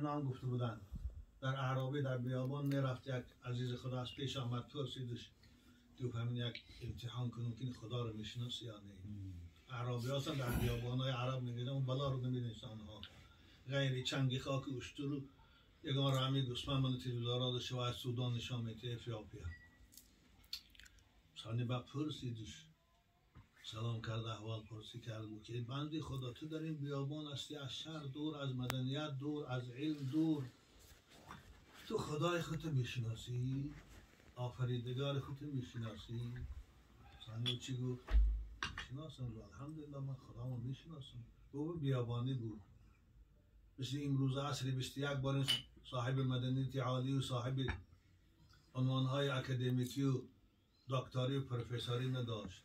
نام گفته بودن در اعرابی در بیابان میرفت، یک عزیز خدا از پیش آمد، پرسیدش گفت همین یک امتحان کنم که خدا رو میشناسی یا نه. اعرابی هستن در بیابان های عرب میگیدن اون بلا رو نمیدن انسان ها غیر چنگی خاک اشتر رو یگان رمی گسمن من تیرودارا داشته و از سودان نشان میده افریقیا. ثانی با پرسیدش سلام کرد، احوال پرسی کرد که بندی خدا تو در این بیابان هستی، از شر دور، از مدنیت دور، از علم دور، تو خدای خودت میشناسی؟ آفریدگار خودت میشناسی؟ ثانی چی گفت؟ میشناسم، الحمدلله من خدامو میشناسم. گفت بیابانی بود، مثل امروز عصری 21 بار صاحب مدنیت عالی و صاحب عنوانهای اکادمیکی و دکتری و پروفسوری نداشت.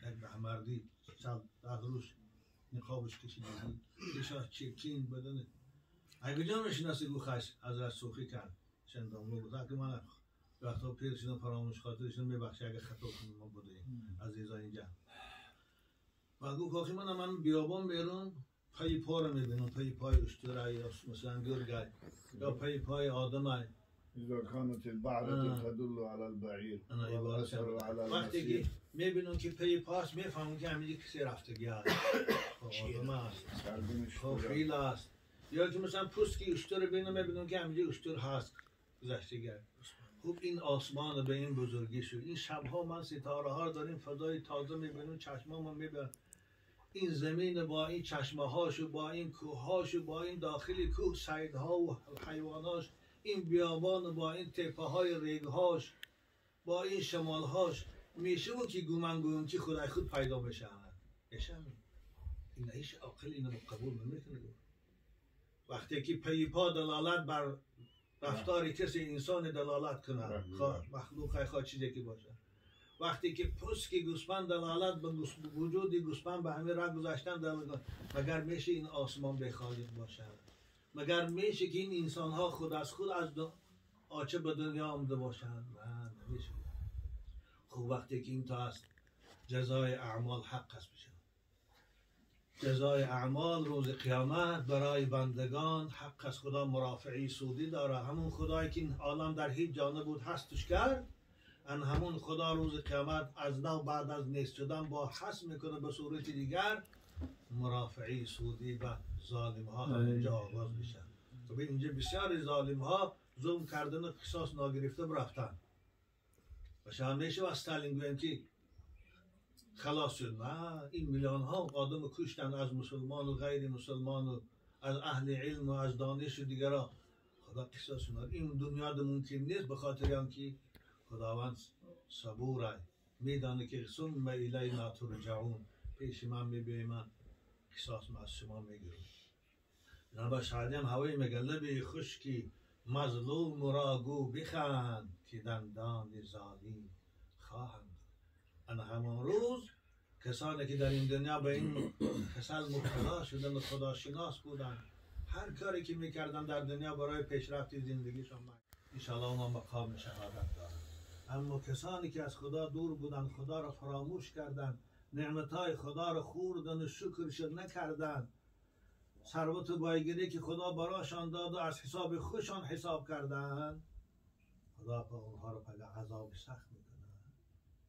یک بهمردی چند روش نقابش کشیده بود، ریشاش چرکین بدنه. اگه جا میشناسی گو خش از رست سوخی کرد شندام رو بود که من وقتا پیر شدم فراموش خاطرشون میبخشی اگه خطا کنم ما بوده عزیزا اینجا. و گو کاخی من بیابان بیرون پای پا رو میبینم، پای پای اشتره یا مثلا گرگای یا پای پای آدم های إذا كانت البعرة تدل على البعير وقتی که میبینم که پی پاس میفهمم که همینجا کسی رفتگی هست، آدم هست، فیل هست، یا که مثلا پوست که اشتر بینم میبینم که همینجا اشتر هست گذشتگی. خوب این آسمان به این بزرگی شد. این شبها من ستاره ها داریم فضای تازه میبینم، چشمام من میبینم این زمین با این چشمه هاش و با این کوه هاش و با این داخل کوه سیدها و حیواناش، این بیابان با این تپه های ریگهاش با این شمالهاش میشه و که گومن گویم که خدای خود پیدا بشه. این هیچ عاقل اینو قبول نمیکنه. وقتی که پی پا دلالت بر رفتار کسی انسان دلالت کنه، مخلوق خواه چیزی که باشه، وقتی که پوست که گوسفند دلالت به وجود گوسفند به همین راه گذاشتن، مگر میشه این آسمان بخالق باشه؟ مگر میشه که این انسان ها خود از آچه به دنیا آمده باشند؟ نه نمیشه. خب وقتی که این تا است جزای اعمال حق است بشه. جزای اعمال روز قیامت برای بندگان حق است. خدا مرافعی سودی داره. همون خدایی که این عالم در هیچ جانب بود هستش کرد، ان همون خدا روز قیامت از نو بعد از نیست شدن با حس میکنه به صورت دیگر مرافعی سودی و ظالم ها اینجا آغاز میشن. تو به اینجا بسیاری ظالم ها ظلم کردن و قصاص ناگرفته برفتن و شهمیشه و استالین گویم که خلاص شد. نه، این میلیون ها آدم کشتن از مسلمان و غیر مسلمان و از اهل علم و از دانش و دیگرها. خدا قصاص نار. این دنیا ده ممکن نیست، به خاطر اینکه خداوند صبوره، میدانه که ثم الینا ترجعون، پیش من میبینی من قصاص از شما میگیرم. جناب شاعری هم هوای میگه لبی خشکی مظلوم را گو بخند که دندان ظالم خواهند. ان همان روز کسانی که در این دنیا به این کسل مبتلا شدن و خداشناس بودن، هر کاری که میکردن در دنیا برای پیشرفت زندگیشان انشاءالله اونا مقام شهادت دارن. اما کسانی که از خدا دور بودن، خدا را فراموش کردن، نعمتهای خدا را خوردن و شکرش نکردن، ثروت و بایگیری که خدا براشان داد و از حساب خوشان حساب کردن، خدا با اونها را پس عذاب سخت میکنه،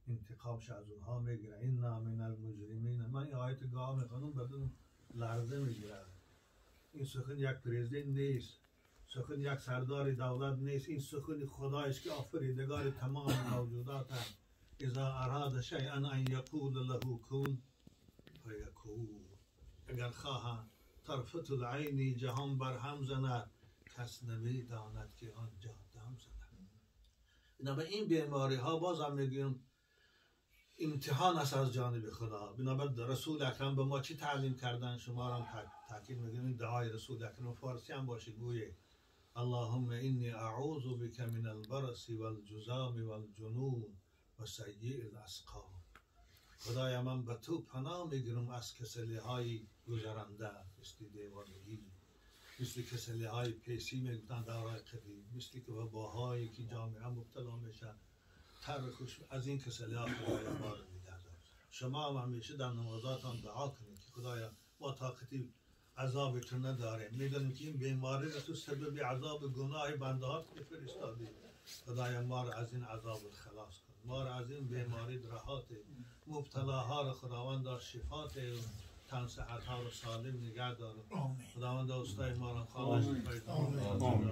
انتقامش از اونها میگیره. این من المجرمین. من این آیت گاه میخونم بدون لرزه میگیره. این سخن یک پرزیدنت نیست، سخن یک سردار دولت نیست، این سخن خدایست که آفریدگار تمام موجودات هست. اذا اراد شیئا ان یقول له کن فیکون. اگر خواهد طرفت العین جهان بر هم زند، کس نمیداند که آنجا دم زند. بنابر این بیماری ها بازم میگیم امتحان است از جانب خدا. بنابر رسول اکرم به ما چی تعلیم کردن؟ شما را تاکید میگیم این دعای رسول اکرم فارسی هم باشه، گویه اللهم انی اعوذ بک من البرص والجذام والجنون و سیء الاسقام. خدایا من به تو پناه میگیرم از کسلی های گذرنده، مثل دیوانگی، مثل کسلی های پیسی میگفتن دورای قدیم، مثل که وباهایی که جامعه مبتلا میشن، ترخوش، از این کسلی ها خدایا ما رو میگردن. شما هم همیشه در نمازاتان دعا کنید که خدایا ما طاقتی عذاب تو نداریم. میدونیم که این بیماری را تو سبب عذاب گناه بنده ها فرستادی. خدایا ما را از این عذاب خلاص کن، ما را از این بیماری رهات، مبتلاها را خداوند شفات و تن صحت ها را سالم نگه دار. خداوند استای ما را خالص پیدا کن،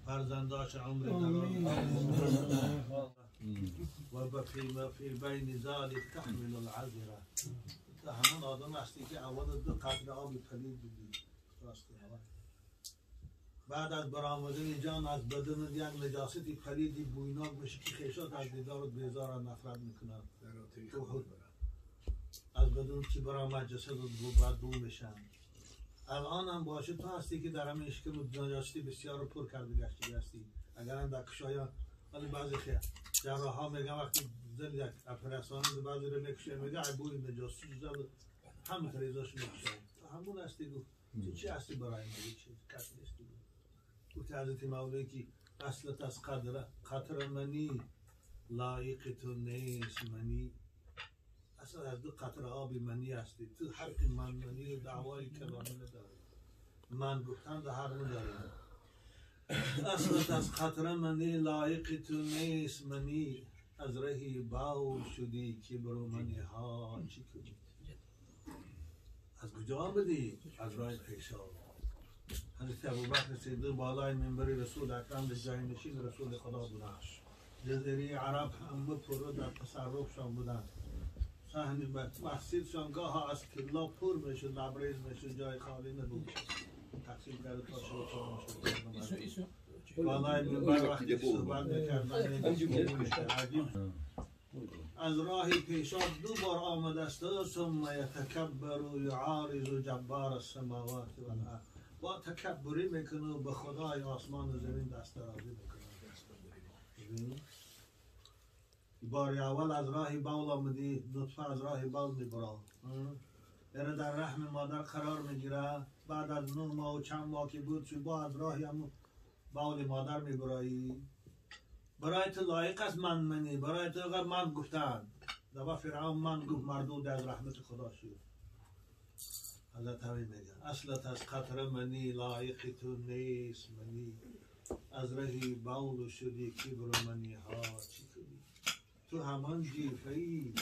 فرزنداش عمر دراز و فی بین ذلک تحمل العذره. تو همون آدم هستی که اول 2 قطره آب پلید بدی، بعد از برآمدن جان از بدن یک نجاستی پلیدی بویناک بشه که خیشات از دیدارت بیزار نفرت میکنن. از بدن که برآمد جسد باید دور بشن. الان هم باشه تو هستی که در همین اشکم نجاستی بسیار پر کرده گشتی هستی. اگر هم در کشایان ولی بعضی جراح ها میگن وقتی زن یک اپراسیون رو بعضی رو میکشه میگه عبوی نجاسی زن همه خریزاش میکشه. همون هستی گفت تو چی هستی برای میگه چی کسی هستی گفت حضرت مولوی که اصلت از قطر منی لایق تو نیست منی. اصلا از 2 قطره آبی منی هستی. تو حق منی و دعوای کلامی نداری، من گفتن در حق نداری. اصلت از قطره منی لایق تو نیست منی. از رهی باو شدی که برو منی ها چی کنی. از کجا بدی؟ از راه پیشا. حضرت ابوبکر صدیق بالای منبر رسول اکرم به جای نشین رسول خدا بودن. جزیره عرب هم پر در تصرفشان بودن. صحنه مسجدشان گاه از طلا پر میشه، لبریز میشه، جای خالی نبود. تقسیم کرده تا شد بالای منبر وقتی صحبت میکردن عجیب. از راه پیشات 2 بار آمده است ثم یتکبر و یعارض جبار السماوات والارض. با تکبری میکنه و به خدای آسمان و زمین دست درازی میکنه. بار اول از راه بول آمدی، نطفه از راه بول میبرد، یعنی در رحم مادر قرار میگیره. بعد از 9 ماه و چند ماه که بود با از راهی هم بول مادر میبرایی. برای تو لایق است من منی، برای تو اگر من گفتن دفعه فرعون من گفت مردود از رحمت خدا شد. حضرت همین میگه اصلت از قطر منی لایق تو نیست منی. از رهی بول شدی کی برو منی ها چی کنی. تو همان جیفه‌ای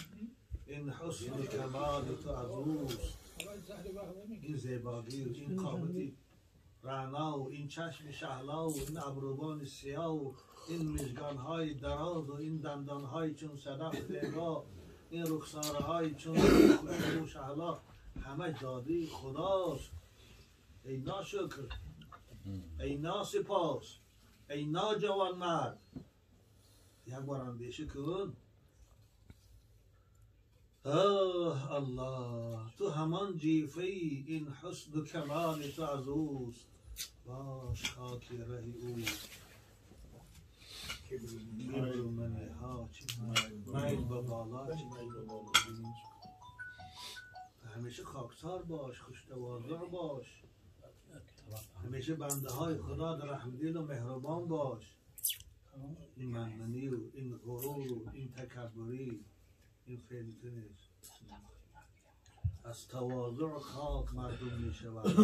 این حسن و کمال تو از اوست. این زیبایی و این قامتی رعنا و این چشم شهلا و این ابروان سیاه و این مژگان‌های دراز و این دندان‌های چون صدف زیبا، این رخسارهای چون خوشبو و شهلا، همه داده خداست. ای ناشکر، ای ناسپاس، ای ناجوان مرد. یک بار اندیشه کن. آه الله، تو همان جیفه ای این حسن و کمال تو از اوست. باش خاک رهی اوست. کبر منی ها چی میل به بالا چی همیشه خاکسار باش، خوش‌تواضع باش، همیشه بنده های خدا در رحمدل و مهربان باش. این منمنی و این غرور و این تکبری این خیلی تو نیست. از تواضع خاک مردم می شود،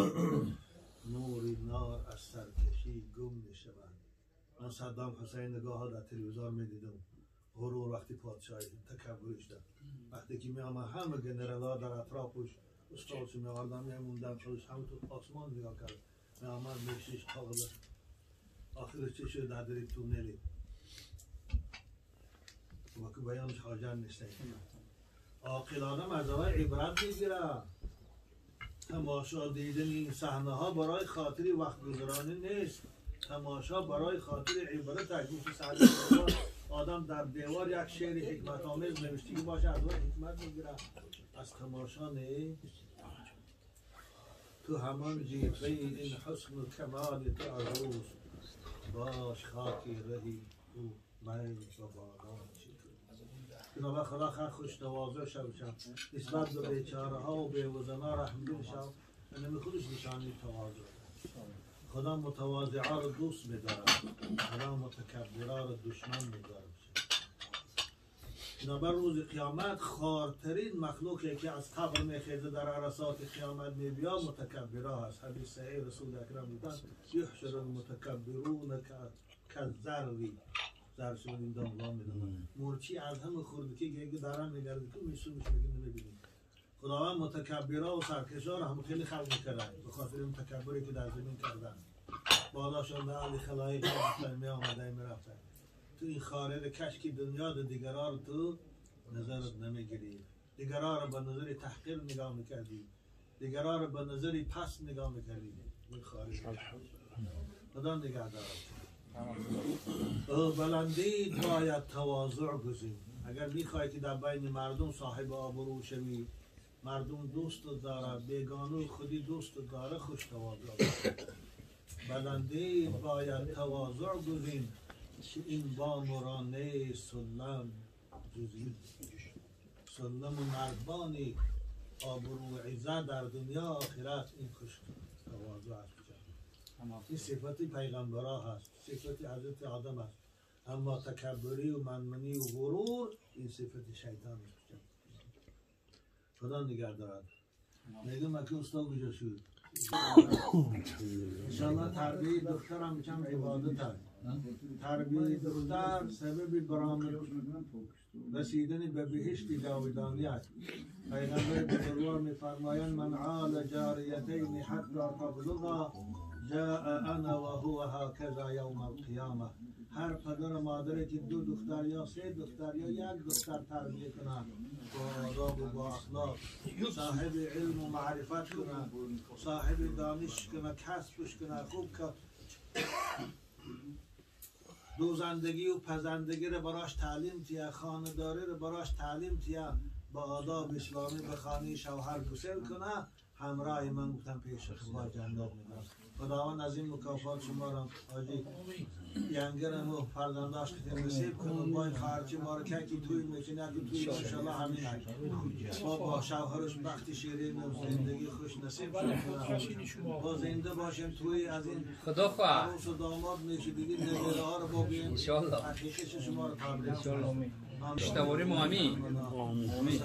نوری نار از سرکشی گم می شود. من صدام حسین نگاه ها در تلویزیون می دیدم، غرور وقتی پادشاهی تکبرش داد. وقتی که می آمد همه گنرال ها در اطرافش استادش می آوردن می موندن خودش همه تو آسمان نگاه کرد. می آمد میشیش تاغله آخرش چه شد در دری تونلی و که بیانش حاجر نیسته. عاقل آدم از آقای عبرت میگیره. تماشا دیدن این صحنه ها برای خاطری وقت گذرانی نیست، تماشا برای خاطر عبرت تکلیف سعدی آدم در دیوار یک شعر حکمت آمیز نوشتگی باشه از وقت حکمت میگیره، از تماشا نیست. تو همان جیفه این حسن و کمال تو از روز، باش خاکی رهی او میل و بالا چی بنابرای خدا خیلی خوش تواضع شد نسبت به بیچاره ها و بیوزنا رحمدل شد. نمی خودش نشانی تواضع. خدا متواضعا رو دوست می‌دارد، خدا متکبرا رو دشمن می‌دارد. بنابر روز قیامت خارترین مخلوقی که از قبر میخیزه در عرصات قیامت میبیا متکبره هست. حدیث صحیح رسول اکرم میگن یحشر المتکبرون کالذری، زر شد این دام میدونن مرچی از همه خوردگی که دارن میگرده که میشون میشه بگیم نمیبینیم. خداوند متکبرها و سرکشا رو هم خیلی خلق میکردن به خاطر این تکبری که در زمین کردن، بالاشون به علی خلایق می آمده میرفتن. تو این خارج کشکی دنیا ده دیگرها رو تو نظرت نمیگیری، دیگرها رو به نظری تحقیر نگاه میکردی، دیگرها رو به نظری پس نگاه میکردی. این خارج خدا نگه دارد. بلندی باید تواضع گزین. اگر میخوای که در بین مردم صاحب آبرو شوی، مردم دوست داره، بیگانه خودی دوست داره، خوش تواضع. بلندی باید تواضع گزین که این با مرانه سلم جزید. سلم و مردبانی آبرو عزت در دنیا آخرت این خوش تواضع است. این صفتی پیغمبرها هست، صفتی حضرت آدم هست. اما تکبری و منمنی و غرور این صفت شیطان است. خدا نگه دارد. میگم من که استاد کجا شد؟ انشاءالله تربیه دختر هم کم عبادت هست. تربیه دختر سبب برآمد رسیدن به بهشت جاودانی است. پیغمبر بزرگوار می‌فرمایند من عال جاریتین حتی تبلغا جاء انا و هو هکذا یوم القیامه. هر پدر و مادری که دو دختر یا سه دختر یا یک دختر تربیه کنند با آداب و با اخلاق، صاحب علم و معرفت کنند، صاحب دانش کنند، کسبش کنند، خوب که دوزندگی و پزندگی رو براش تعلیم تیا، خانه‌داری رو براش تعلیم تیا، با آداب اسلامی به خانه شوهر گسل کنه، همراه من گفتم پیش خدا جنت میدم. خداوند از این مکافات شما را حاجی ینگرم و فرزنداش که نصیب کنم، با این خواهرچی ما رو که توی میکنه که توی انشالله همین هست با شوهرش بخت شیرین و زندگی خوش نصیب شد، با زنده باشیم توی از این خدا خواه عروس و داماد میشه دیگه نمیره ها رو بابیم انشالله حقیقش شما رو تبریک انشالله اشتواری ما امین آمین.